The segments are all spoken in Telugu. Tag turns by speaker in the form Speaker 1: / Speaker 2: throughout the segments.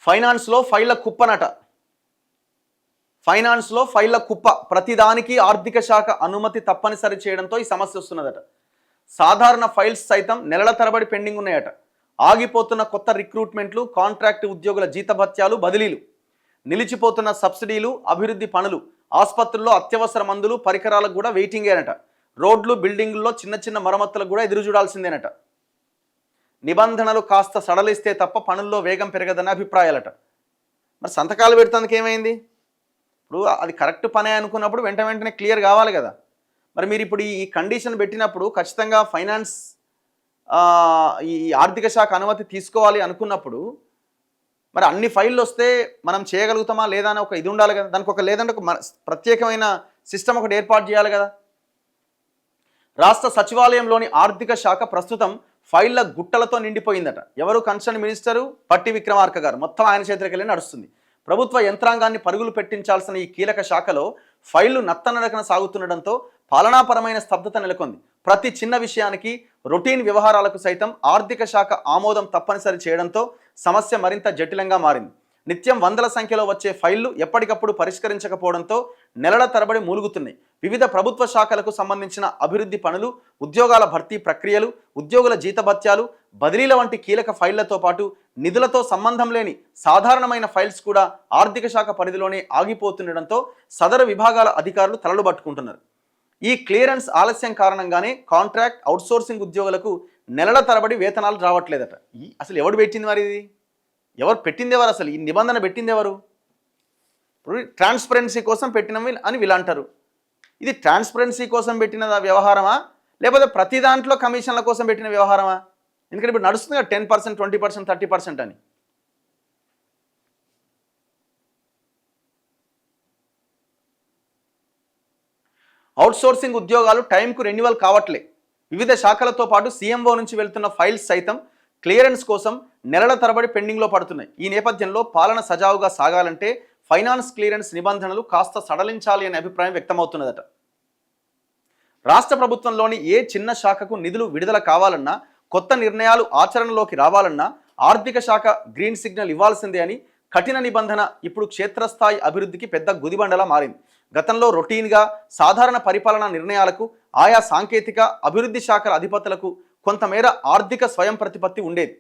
Speaker 1: ఫైనాన్స్లో ఫైళ్ల కుప్పనట. ఫైనాన్స్లో ఫైళ్ల కుప్ప. ప్రతిదానికి ఆర్థిక శాఖ అనుమతి తప్పనిసరి చేయడంతో ఈ సమస్య వస్తున్నదట. సాధారణ ఫైల్స్ సైతం నెలల తరబడి పెండింగ్ ఉన్నాయట. ఆగిపోతున్న కొత్త రిక్రూట్మెంట్లు, కాంట్రాక్ట్ ఉద్యోగుల జీతభత్యాలు, బదిలీలు, నిలిచిపోతున్న సబ్సిడీలు, అభివృద్ధి పనులు, ఆసుపత్రుల్లో అత్యవసర మందులు, పరికరాలకు కూడా వెయిటింగేనట. రోడ్లు, బిల్డింగుల్లో చిన్న చిన్న మరమ్మతులకు కూడా ఎదురు చూడాల్సిందేనట. నిబంధనలు కాస్త సడలిస్తే తప్ప పనుల్లో వేగం పెరగదన్న అభిప్రాయాలట. మరి సంతకాలు పెడుతుందుకు ఏమైంది? ఇప్పుడు అది కరెక్ట్ పనే అనుకున్నప్పుడు వెంటనే క్లియర్ కావాలి కదా. మరి మీరు ఇప్పుడు ఈ కండిషన్ పెట్టినప్పుడు ఖచ్చితంగా ఫైనాన్స్ ఈ ఆర్థిక శాఖ అనుమతి తీసుకోవాలి అనుకున్నప్పుడు మరి అన్ని ఫైళ్ళు వస్తే మనం చేయగలుగుతామా లేదా అని ఒక ఇది ఉండాలి కదా. దానికి ఒక లేదంటే ఒక ప్రత్యేకమైన సిస్టమ్ ఒకటి ఏర్పాటు చేయాలి కదా. రాష్ట్ర సచివాలయంలోని ఆర్థిక శాఖ ప్రస్తుతం ఫైళ్ల గుట్టలతో నిండిపోయిందట. ఎవరు? కన్సర్న్ మినిస్టరు పట్టి విక్రమార్క గారు. మొత్తం ఆయన చేతికి వెళ్ళి నడుస్తుంది. ప్రభుత్వ యంత్రాంగాన్ని పరుగులు పెట్టించాల్సిన ఈ కీలక శాఖలో ఫైళ్లు నత్తనడకన సాగుతుండడంతో పాలనాపరమైన స్తబ్దత నెలకొంది. ప్రతి చిన్న విషయానికి, రొటీన్ వ్యవహారాలకు సైతం ఆర్థిక శాఖ ఆమోదం తప్పనిసరి చేయడంతో సమస్య మరింత జటిలంగా మారింది. నిత్యం వందల సంఖ్యలో వచ్చే ఫైళ్లు ఎప్పటికప్పుడు పరిష్కరించకపోవడంతో నెలల తరబడి మూలుగుతున్నాయి. వివిధ ప్రభుత్వ శాఖలకు సంబంధించిన అభివృద్ధి పనులు, ఉద్యోగాల భర్తీ ప్రక్రియలు, ఉద్యోగుల జీతభత్యాలు, బదిలీల వంటి కీలక ఫైళ్లతో పాటు నిధులతో సంబంధం లేని సాధారణమైన ఫైల్స్ కూడా ఆర్థిక శాఖ పరిధిలోనే ఆగిపోతుండడంతో సదరు విభాగాల అధికారులు తలలు పట్టుకుంటున్నారు. ఈ క్లియరెన్స్ ఆలస్యం కారణంగానే కాంట్రాక్ట్, అవుట్సోర్సింగ్ ఉద్యోగులకు నెలల తరబడి వేతనాలు రావట్లేదట. అసలు ఎవడు పెట్టింది మరి ఇది? ఎవరు పెట్టింది? ఎవరు అసలు ఈ నిబంధన పెట్టింది? ఎవరు? ఇప్పుడు ట్రాన్స్పరెన్సీ కోసం పెట్టినవి అని వీళ్ళు అంటారు. ఇది ట్రాన్స్పరెన్సీ కోసం పెట్టిన వ్యవహారమా లేకపోతే ప్రతి దాంట్లో కమిషన్ల కోసం పెట్టిన వ్యవహారమా? ఎందుకంటే ఇప్పుడు నడుస్తుంది కదా 10%, 20%, 30% అని. అవుట్సోర్సింగ్ ఉద్యోగాలు టైంకు రెన్యువల్ కావట్లే. వివిధ శాఖలతో పాటు సీఎంఓ నుంచి వెళ్తున్న ఫైల్స్ సైతం క్లియరెన్స్ కోసం నెలల తరబడి పెండింగ్లో పడుతున్నాయి. ఈ నేపథ్యంలో పాలన సజావుగా సాగాలంటే ఫైనాన్స్ క్లియరెన్స్ నిబంధనలు కాస్త సడలించాలి అనే అభిప్రాయం వ్యక్తమవుతున్నదట. రాష్ట్ర ప్రభుత్వంలోని ఏ చిన్న శాఖకు నిధులు విడుదల కావాలన్నా, కొత్త నిర్ణయాలు ఆచరణలోకి రావాలన్నా ఆర్థిక శాఖ గ్రీన్ సిగ్నల్ ఇవ్వాల్సిందే అని కఠిన నిబంధన ఇప్పుడు క్షేత్రస్థాయి అభివృద్ధికి పెద్ద గుదిబండలా మారింది. గతంలో రొటీన్గా సాధారణ పరిపాలనా నిర్ణయాలకు ఆయా సాంకేతిక అభివృద్ధి శాఖల అధిపతులకు కొంతమేర ఆర్థిక స్వయం ప్రతిపత్తి ఉండేది.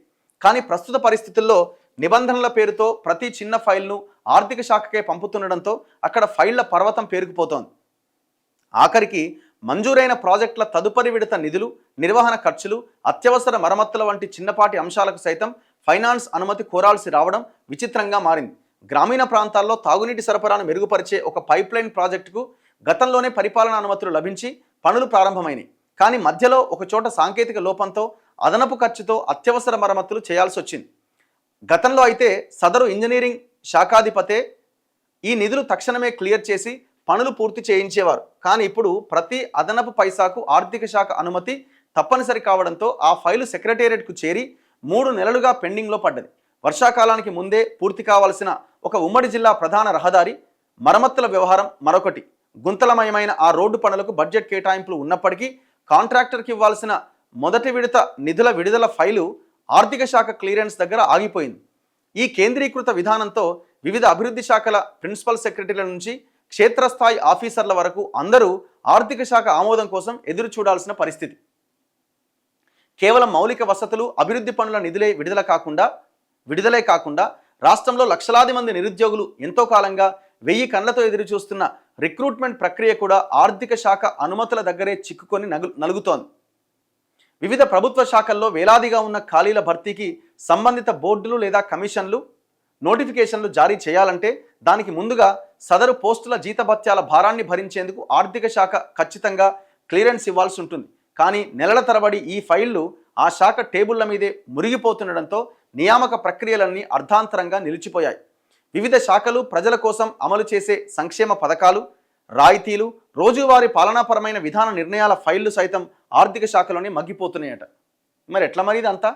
Speaker 1: కానీ ప్రస్తుత పరిస్థితుల్లో నిబంధనల పేరుతో ప్రతి చిన్న ఫైల్ను ఆర్థిక శాఖకే పంపుతుండడంతో అక్కడ ఫైళ్ల పర్వతం పేరుకుపోతోంది. ఆఖరికి మంజూరైన ప్రాజెక్టుల తదుపరి విడత నిధులు, నిర్వహణ ఖర్చులు, అత్యవసర మరమ్మతుల వంటి చిన్నపాటి అంశాలకు సైతం ఫైనాన్స్ అనుమతి కోరాల్సి రావడం విచిత్రంగా మారింది. గ్రామీణ ప్రాంతాల్లో తాగునీటి సరఫరాను మెరుగుపరిచే ఒక పైప్లైన్ ప్రాజెక్టుకు గతంలోనే పరిపాలనా అనుమతులు లభించి పనులు ప్రారంభమైనాయి. కానీ మధ్యలో ఒకచోట సాంకేతిక లోపంతో అదనపు ఖర్చుతో అత్యవసర మరమ్మతులు చేయాల్సి వచ్చింది. గతంలో అయితే సదరు ఇంజనీరింగ్ శాఖాధిపతే ఈ నిధులు తక్షణమే క్లియర్ చేసి పనులు పూర్తి చేయించేవారు. కానీ ఇప్పుడు ప్రతి అదనపు పైసాకు ఆర్థిక శాఖ అనుమతి తప్పనిసరి కావడంతో ఆ ఫైలు సెక్రటేరియట్కు చేరి 3 నెలలుగా పెండింగ్లో పడ్డది. వర్షాకాలానికి ముందే పూర్తి కావాల్సిన ఒక ఉమ్మడి జిల్లా ప్రధాన రహదారి మరమ్మతుల వ్యవహారం మరొకటి. గుంతలమయమైన ఆ రోడ్డు పనులకు బడ్జెట్ కేటాయింపులు ఉన్నప్పటికీ కాంట్రాక్టర్కి ఇవ్వాల్సిన మొదటి విడత నిధుల విడుదల ఫైలు ఆర్థిక శాఖ క్లియరెన్స్ దగ్గర ఆగిపోయింది. ఈ కేంద్రీకృత విధానంతో వివిధ అభివృద్ధి శాఖల ప్రిన్సిపల్ సెక్రటరీల నుంచి క్షేత్రస్థాయి ఆఫీసర్ల వరకు అందరూ ఆర్థిక శాఖ ఆమోదం కోసం ఎదురు చూడాల్సిన పరిస్థితి. కేవలం మౌలిక వసతులు, అభివృద్ధి పనుల నిధులే విడుదలే కాకుండా రాష్ట్రంలో లక్షలాది మంది నిరుద్యోగులు ఎంతో కాలంగా 1000 కళ్లతో ఎదురు చూస్తున్న రిక్రూట్మెంట్ ప్రక్రియ కూడా ఆర్థిక శాఖ అనుమతుల దగ్గరే చిక్కుకొని నలుగుతోంది. వివిధ ప్రభుత్వ శాఖల్లో వేలాదిగా ఉన్న ఖాళీల భర్తీకి సంబంధిత బోర్డులు లేదా కమిషన్లు నోటిఫికేషన్లు జారీ చేయాలంటే దానికి ముందుగా సదరు పోస్టుల జీతభత్యాల భారాన్ని భరించేందుకు ఆర్థిక శాఖ ఖచ్చితంగా క్లియరెన్స్ ఇవ్వాల్సి ఉంటుంది. కానీ నెలల తరబడి ఈ ఫైళ్లు ఆ శాఖ టేబుళ్ల మీదే మురిగిపోతుండడంతో నియామక ప్రక్రియలన్నీ అర్ధాంతరంగా నిలిచిపోయాయి. వివిధ శాఖలు ప్రజల కోసం అమలు చేసే సంక్షేమ పథకాలు, రాయితీలు, రోజువారీ పాలనాపరమైన విధాన నిర్ణయాల ఫైళ్లు సైతం ఆర్థిక శాఖలోనే మగ్గిపోతున్నాయట. మరి ఎట్లా మరి ఇదంతా?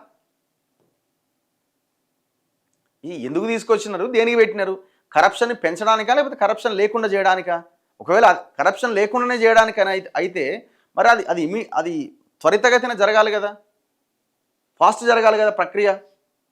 Speaker 1: ఎందుకు తీసుకొచ్చినారు? దేనికి పెట్టినారు? కరప్షన్ని పెంచడానికా లేకపోతే కరప్షన్ లేకుండా చేయడానికా? ఒకవేళ కరప్షన్ లేకుండానే చేయడానికైనా అయితే మరి అది త్వరితగతిన జరగాలి కదా, ఫాస్ట్ జరగాలి కదా ప్రక్రియ.